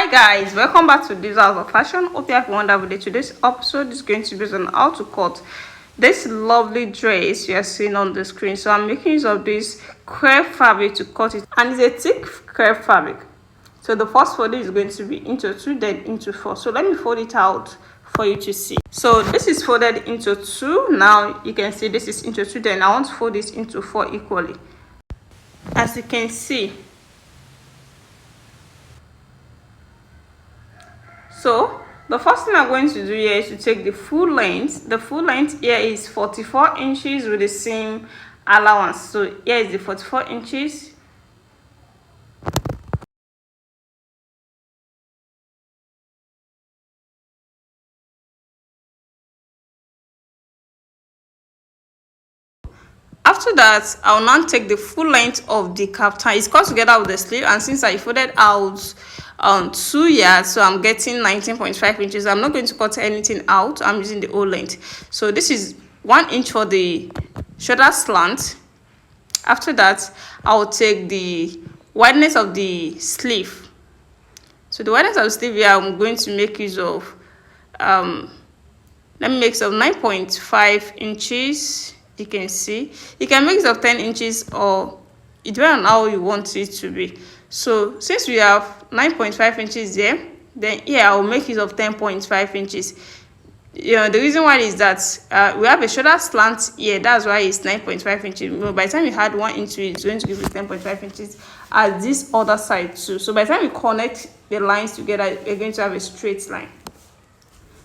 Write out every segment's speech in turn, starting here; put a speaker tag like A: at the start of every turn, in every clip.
A: Hi guys, welcome back to this house of fashion. Hope you have a wonderful day. Today's episode is going to be on how to cut this lovely dress you are seeing on the screen. So I'm making use of this crepe fabric to cut it, and it's a thick crepe fabric. So the first folding is going to be into 2, then into 4. So let me fold it out for you to see. So this is folded into 2. Now you can see this is into 2, then I want to fold it into 4 equally. As you can see, so the first thing I'm going to do here is to take the full length. The full length here is 44 inches with the seam allowance. So here is the 44 inches. After that, I'll now take the full length of the kaftan. It's cut together with the sleeve, and since I folded out 2 yards, so I'm getting 19.5 inches. I'm not going to cut anything out. I'm using the whole length. So this is 1 inch for the shoulder slant. After that, I'll take the wideness of the sleeve. So the wideness of the sleeve here, I'm going to make use of let me make some 9.5 inches. You can see you can make use of 10 inches, or it depends on how you want it to be. So since we have 9.5 inches there, then here I'll make use of 10.5 inches. The reason why is that we have a shoulder slant here. That's why it's 9.5 inches. By the time you add 1 into it, it's going to give you 10.5 inches at this other side too. So by the time you connect the lines together, you're going to have a straight line.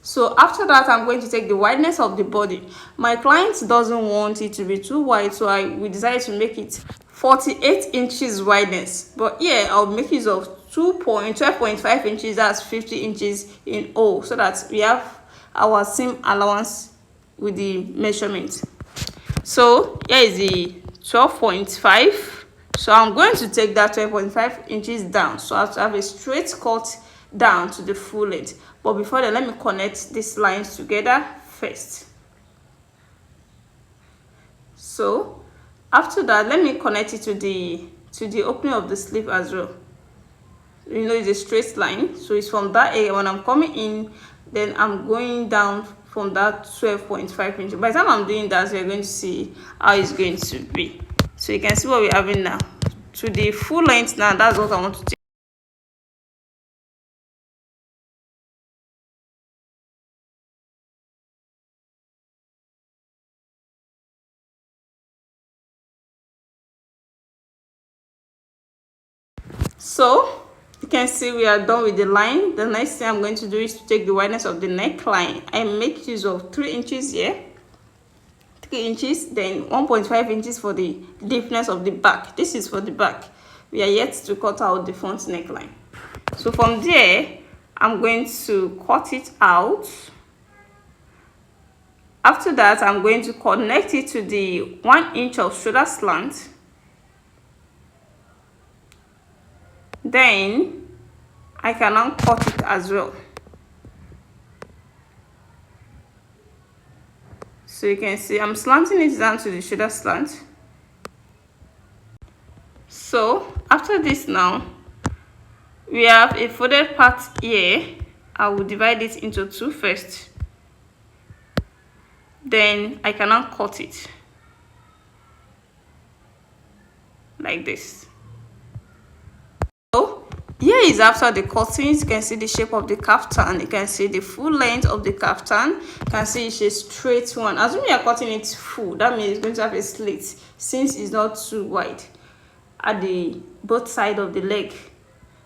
A: So after that, I'm going to take the wideness of the body. My client doesn't want it to be too wide, so we decided to make it 48 inches wideness. But here I'll make use of 12.5 inches. That's 50 inches in all, so that we have our seam allowance with the measurement. So here is the 12.5. So I'm going to take that 12.5 inches down, so I have to have a straight cut down to the full length. But before that, let me connect these lines together first. So after that, let me connect it to the opening of the sleeve as well. It's a straight line, so it's from that area. When I'm coming in, then I'm going down from that 12.5 inches. By the time I'm doing that, you're going to see how it's going to be. So you can see what we're having now. To the full length now, that's what I want to take. So you can see we are done with the line. The next thing I'm going to do is to take the wideness of the neckline. I make use of 3 inches here, 3 inches, then 1.5 inches for the deepness of the back. This is for the back. We are yet to cut out the front neckline. So from there, I'm going to cut it out. After that, I'm going to connect it to the 1 inch of shoulder slant. Then I can now cut it as well. So you can see I'm slanting it down to the shoulder slant. So after this now, we have a folded part here. I will divide it into 2 first. Then I can now cut it like this. So here is after the cuttings. You can see the shape of the kaftan. You can see the full length of the kaftan. You can see it's a straight one. Assuming you are cutting it full, that means it's going to have a slit, since it's not too wide at the both sides of the leg.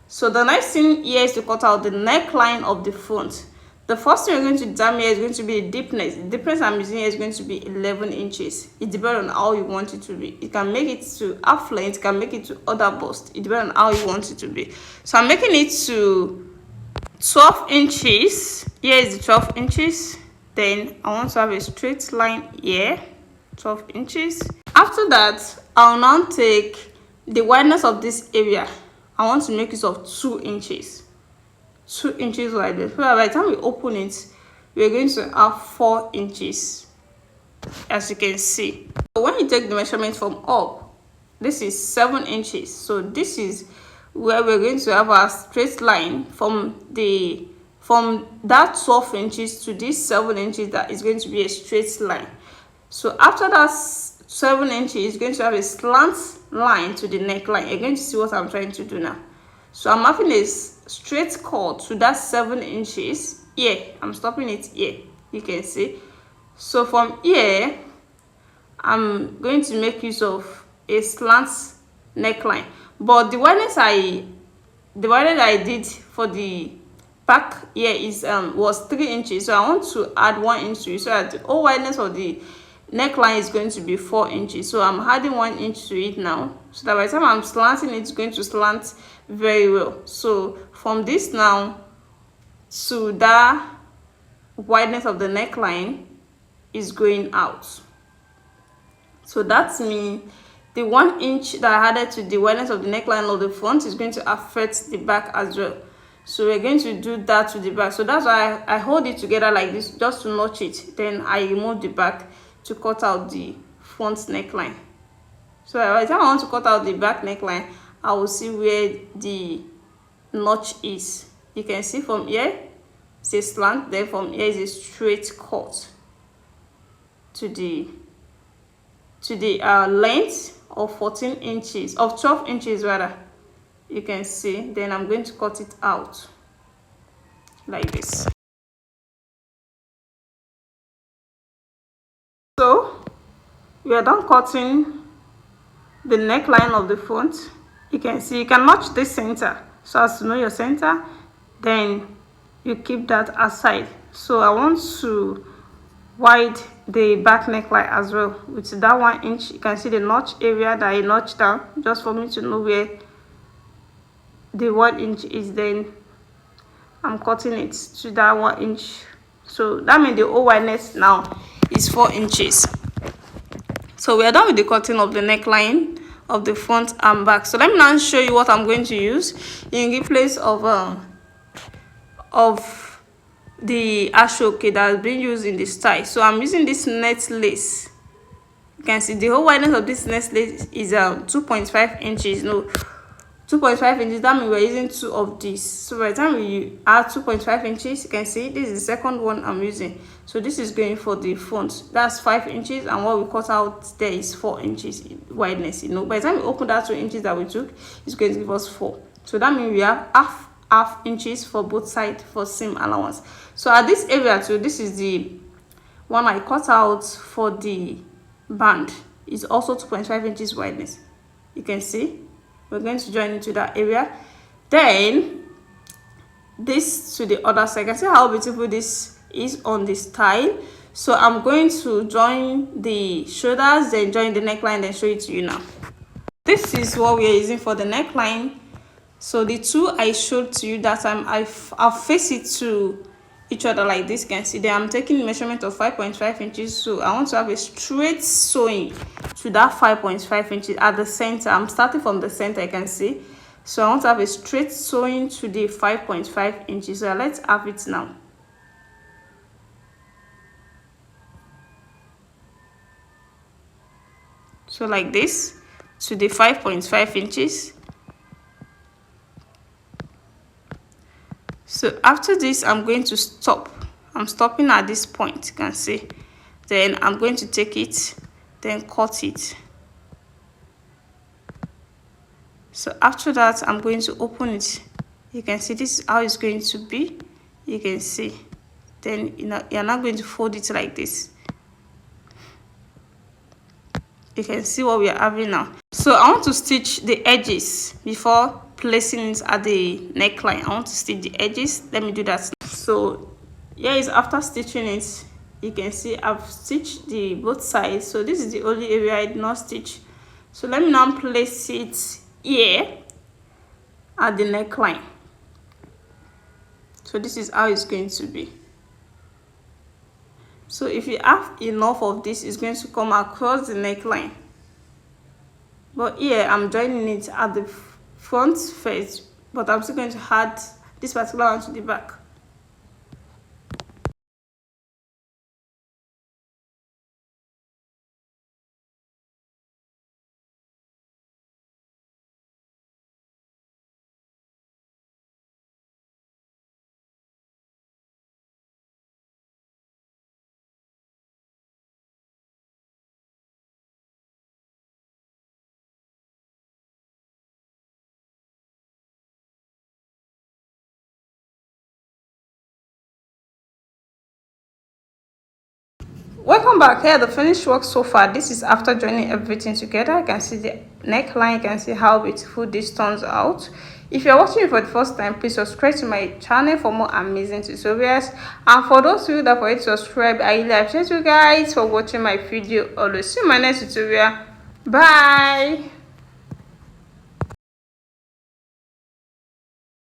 A: So the next thing here is to cut out the neckline of the front. The first thing we're going to determine here is going to be the deepness. The deepness I'm using here is going to be 11 inches. It depends on how you want it to be. You can make it to half length, you can make it to other bust. It depends on how you want it to be. So I'm making it to 12 inches. Here is the 12 inches. Then I want to have a straight line here, 12 inches. After that, I'll now take the wideness of this area. I want to make use of 2 inches. 2 inches wide. So by the time we open it, we're going to have 4 inches, as you can see. So when you take the measurement from up, this is 7 inches. So this is where we're going to have our straight line from that 12 inches to this 7 inches. That is going to be a straight line. So after that 7 inches, it's going to have a slant line to the neckline. You're going to see what I'm trying to do now. So I'm having a straight cut to that 7 inches here. I'm stopping it here, you can see. So from here, I'm going to make use of a slant neckline, but the wideness I did for the back here is was 3 inches. So I want to add 1 inch to it, so that the whole wideness of the neckline is going to be 4 inches. So I'm adding 1 inch to it now, so that by the time I'm slanting it, it's going to slant very well. So from this now to that wideness of the neckline is going out. So that means the 1 inch that I added to the wideness of the neckline of the front is going to affect the back as well. So we're going to do that to the back. So that's why I hold it together like this, just to notch it. Then I remove the back to cut out the front neckline. So by the time I want to cut out the back neckline, I will see where the notch is. You can see from here it's a slant, then from here is a straight cut to the length of 14 inches, of 12 inches rather. You can see. Then I'm going to cut it out like this. So we are done cutting the neckline of the front. You can see you can notch this center so as to know your center, then you keep that aside. So I want to wide the back neckline as well with that 1 inch. You can see the notch area that I notched down, just for me to know where the 1 inch is. Then I'm cutting it to that 1 inch. So that means the whole wideness now is 4 inches. So we are done with the cutting of the neckline of the front and back. So let me now show you what I'm going to use in the place of the ASO-OKE that has been used in the style. So I'm using this net lace. You can see the whole wideness of this net lace is 2.5 inches. No, 2.5 inches. That means we're using 2 of these. So by the time we add 2.5 inches, you can see this is the second one I'm using. So this is going for the front. That's 5 inches, and what we cut out there is 4 inches wideness. By the time we open that 2 inches that we took, it's going to give us 4. So that means we have half inches for both sides for seam allowance. So at this area too, this is the one I cut out for the band. It's also 2.5 inches wideness. You can see we're going to join into that area. Then this to the other side. You can see how beautiful this is on the style. So I'm going to join the shoulders, then join the neckline, then show it to you now. This is what we are using for the neckline. So the two I showed to you that time, I'll face it to each other like this. You can see there I'm taking measurement of 5.5 inches. So I want to have a straight sewing to that 5.5 inches at the center. I'm starting from the center, you can see. So I want to have a straight sewing to the 5.5 inches. So let's have it now. So like this to the 5.5 inches. So after this, I'm going to stop. I'm stopping at this point, you can see. Then I'm going to take it, then cut it. So after that, I'm going to open it. You can see this is how it's going to be. You can see. Then you're not going to fold it like this. You can see what we are having now. So I want to stitch the edges before placing it at the neckline. I want to stitch the edges. Let me do that. So here is after stitching it. You can see I've stitched the both sides. So this is the only area I did not stitch. So let me now place it here at the neckline. So this is how it's going to be. So if you have enough of this, it's going to come across the neckline. But here I'm joining it at the front first, but I'm still going to add this particular one to the back. Welcome back. Here the finished work so far. This is after joining everything together. You can see the neckline. You can see how beautiful this turns out. If you're watching me for the first time, please subscribe to my channel for more amazing tutorials. And for those of you that already subscribed, I really appreciate you guys for watching my video. Always see you in my next tutorial. Bye.